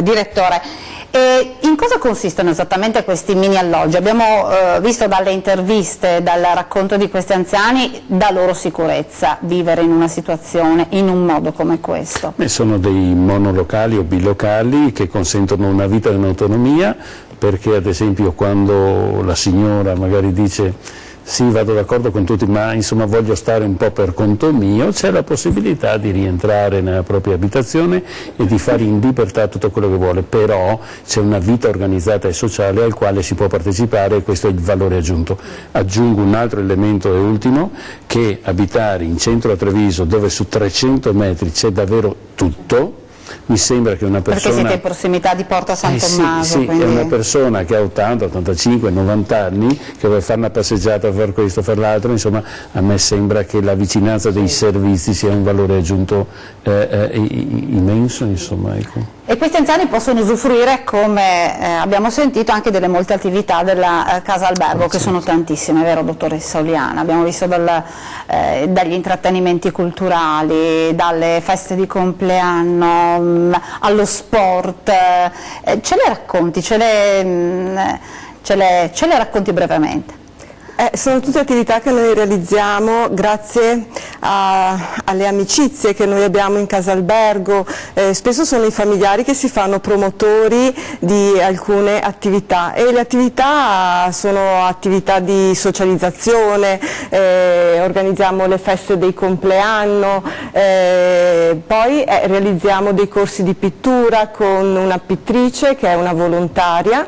direttore. E in cosa consistono esattamente questi mini alloggi? Abbiamo visto dalle interviste, dal racconto di questi anziani, da loro sicurezza vivere in una situazione, in un modo come questo. Sono dei monolocali o bilocali che consentono una vita in autonomia, perché ad esempio quando la signora magari dice sì, vado d'accordo con tutti, ma insomma voglio stare un po' per conto mio, c'è la possibilità di rientrare nella propria abitazione e di fare in libertà tutto quello che vuole, però c'è una vita organizzata e sociale al quale si può partecipare e questo è il valore aggiunto. Aggiungo un altro elemento e ultimo, che abitare in centro a Treviso, dove su 300 metri c'è davvero tutto, mi sembra che una persona... Perché siete in prossimità di Porta San Tommaso. Sì, quindi... è una persona che ha 80, 85, 90 anni, che vuole fare una passeggiata, fare questo, fare l'altro, insomma a me sembra che la vicinanza dei servizi sia un valore aggiunto immenso, insomma, ecco. E questi anziani possono usufruire, come abbiamo sentito, anche delle molte attività della Casa Albergo, che sono tantissime, vero dottoressa Oliana? Abbiamo visto dagli intrattenimenti culturali, dalle feste di compleanno, allo sport. Ce le racconti, ce le racconti brevemente? Sono tutte attività che noi realizziamo grazie alle amicizie che noi abbiamo in Casa Albergo, spesso sono i familiari che si fanno promotori di alcune attività e le attività sono attività di socializzazione, organizziamo le feste dei compleanno, poi realizziamo dei corsi di pittura con una pittrice che è una volontaria.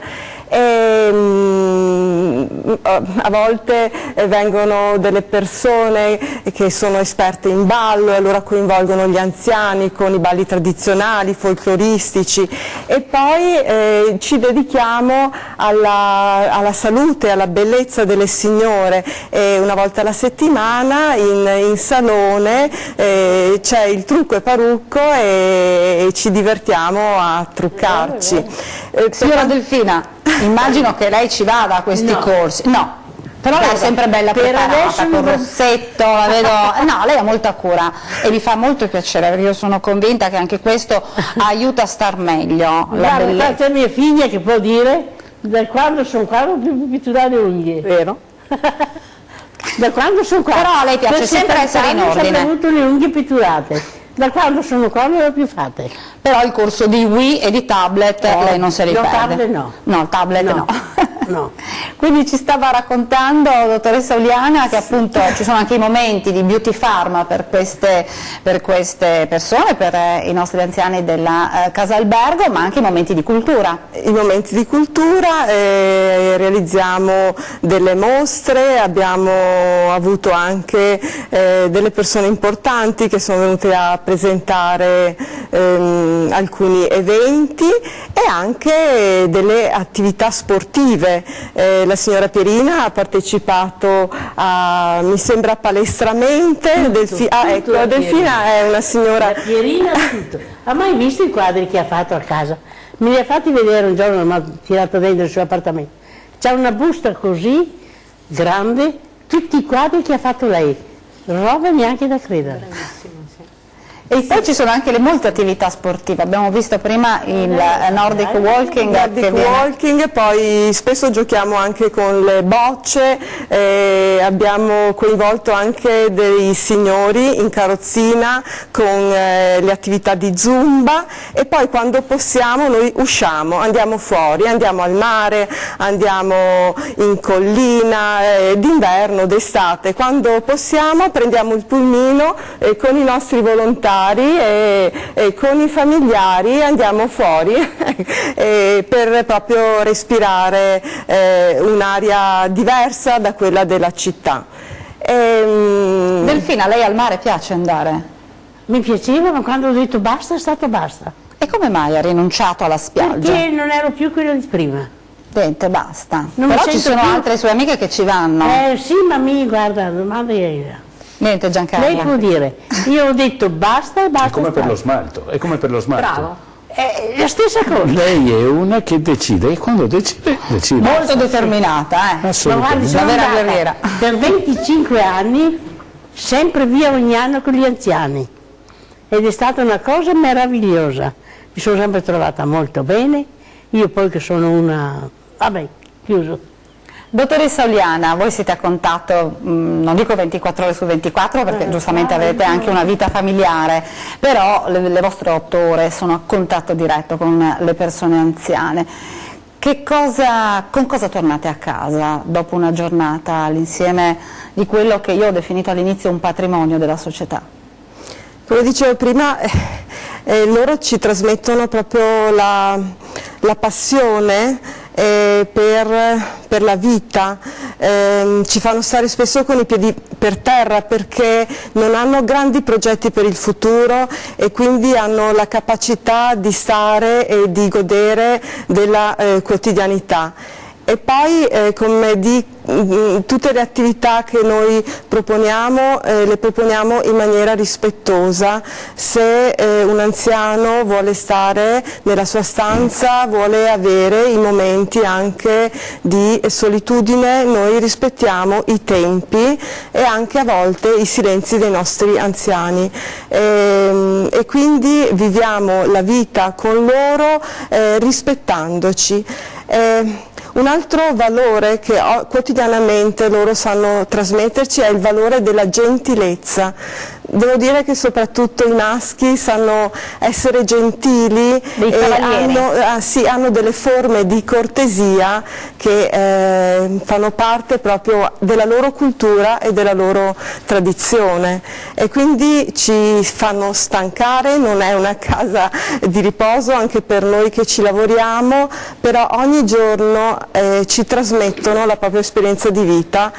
A volte vengono delle persone che sono esperte in ballo e allora coinvolgono gli anziani con i balli tradizionali, folcloristici, e poi ci dedichiamo alla salute, alla bellezza delle signore. Una volta alla settimana in salone c'è il trucco e parrucco e ci divertiamo a truccarci. Signora Delfina, immagino che lei ci vada a questi corsi. No. Però lei è sempre bella preparata, con il rossetto, la vedo. No, lei ha molta cura e mi fa molto piacere, perché io sono convinta che anche questo aiuta a star meglio. Guarda, c'è mia figlia che può dire, da quando sono qua non più pitturare le unghie. Vero? Da quando sono qua. Però a lei piace sempre essere in ordine. Ho sempre avuto le unghie pitturate. Da quando sono qua non le ho più fatte. Però il corso di Wii e di tablet lei non se li perde. Tablet no. No, tablet no. No. Quindi ci stava raccontando, dottoressa Uliana, che appunto ci sono anche i momenti di beauty farm per queste persone, per i nostri anziani della casa albergo, ma anche i momenti di cultura. I momenti di cultura, realizziamo delle mostre, abbiamo avuto anche delle persone importanti che sono venute a presentare alcuni eventi e anche delle attività sportive. La signora Pierina ha partecipato a, mi sembra, palestramente. Delfina è una signora. La Pierina tutto. Ha mai visto i quadri che ha fatto a casa? Me li ha fatti vedere un giorno, mi ha tirato dentro il suo appartamento. C'è una busta così grande, tutti i quadri che ha fatto lei, roba neanche da credere. E poi ci sono anche le molte attività sportive, abbiamo visto prima il Nordic Walking. Poi spesso giochiamo anche con le bocce, abbiamo coinvolto anche dei signori in carrozzina con le attività di Zumba, e poi quando possiamo noi usciamo, andiamo fuori, andiamo al mare, andiamo in collina, d'inverno, d'estate, quando possiamo prendiamo il pulmino con i nostri volontari e con i familiari andiamo fuori per proprio respirare un'aria diversa da quella della città. Delfina, lei al mare piace andare? Mi piaceva, ma quando ho detto basta è stato basta. E come mai ha rinunciato alla spiaggia? Perché non ero più quello di prima. Niente, basta. Non Però ci sono altre sue amiche che ci vanno. Sì, ma guarda, domanda è... Niente, Giancarlo. Lei può dire, io ho detto basta e basta. È come per lo smalto, è come per lo smalto. Bravo. È la stessa cosa. Lei è una che decide e quando decide. Molto determinata, Assolutamente. La vera guerriera. Per 25 anni, sempre via ogni anno con gli anziani. Ed è stata una cosa meravigliosa. Mi sono sempre trovata molto bene. Io poi che sono una... Vabbè, chiuso. Dottoressa Uliana, voi siete a contatto, non dico 24 ore su 24 perché giustamente avete anche una vita familiare, però le vostre 8 ore sono a contatto diretto con le persone anziane. Con cosa tornate a casa dopo una giornata all'insieme di quello che io ho definito all'inizio un patrimonio della società? Come dicevo prima, loro ci trasmettono proprio la passione per la vita, ci fanno stare spesso con i piedi per terra perché non hanno grandi progetti per il futuro e quindi hanno la capacità di stare e di godere della quotidianità. E poi come di tutte le attività che noi proponiamo, le proponiamo in maniera rispettosa. Se un anziano vuole stare nella sua stanza, vuole avere i momenti anche di solitudine, noi rispettiamo i tempi e anche a volte i silenzi dei nostri anziani e quindi viviamo la vita con loro rispettandoci. Un altro valore che quotidianamente loro sanno trasmetterci è il valore della gentilezza. devo dire che soprattutto i maschi sanno essere gentili e hanno delle forme di cortesia che fanno parte proprio della loro cultura e della loro tradizione, e quindi ci fanno stancare, non è una casa di riposo anche per noi che ci lavoriamo, però ogni giorno ci trasmettono la propria esperienza di vita.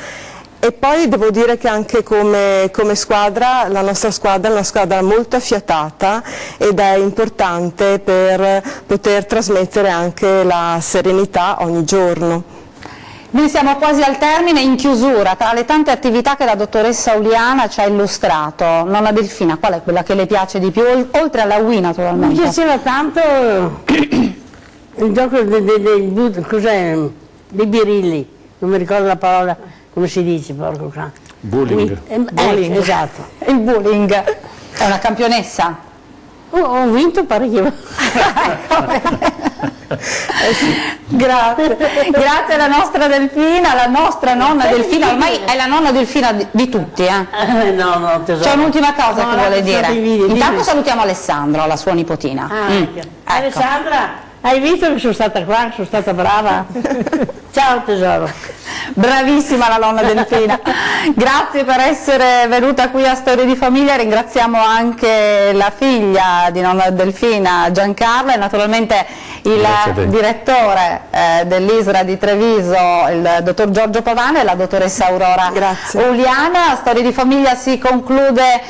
E poi devo dire che anche come squadra, la nostra squadra è una squadra molto affiatata ed è importante per poter trasmettere anche la serenità ogni giorno. Noi siamo quasi al termine, in chiusura, tra le tante attività che la dottoressa Uliana ci ha illustrato, Nonna Delfina, qual è quella che le piace di più, oltre alla Wii naturalmente? Mi piaceva tanto il gioco dei birilli, non mi ricordo la parola, come si dice, porco cane. Bullying. Bullying. Esatto. Il bullying. È una campionessa? Ho vinto parecchio. Grazie. Grazie alla nostra Delfina, alla nostra nonna Delfina, ormai è la nonna Delfina di tutti. No, tesoro. C'è un'ultima cosa che vuole dire. Intanto dimmi. Salutiamo Alessandro, la sua nipotina. Ecco. Ecco. Alessandra, hai visto che sono stata qua, sono stata brava? Ciao tesoro. Bravissima la nonna Delfina. Grazie per essere venuta qui a Storie di Famiglia, ringraziamo anche la figlia di nonna Delfina, Giancarla, e naturalmente il direttore dell'ISRA di Treviso, il dottor Giorgio Pavano, e la dottoressa Aurora Uliana. Storie di Famiglia si conclude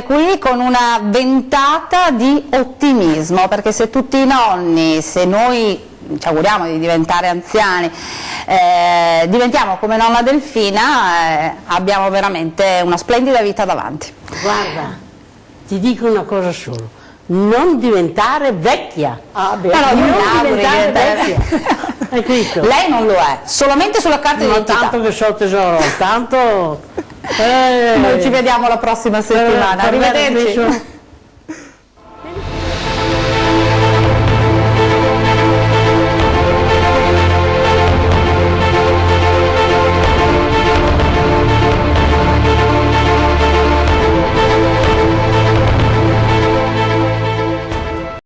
qui con una ventata di ottimismo, perché se tutti i nonni, se noi ci auguriamo di diventare anziani, diventiamo come nonna Delfina, abbiamo veramente una splendida vita davanti. Guarda, ti dico una cosa solo, non diventare vecchia. Non diventare vecchia. Hai visto? Lei non lo è, solamente sulla carta d'identità. Tanto che so tesoro, tanto... Noi ci vediamo la prossima settimana, arrivederci.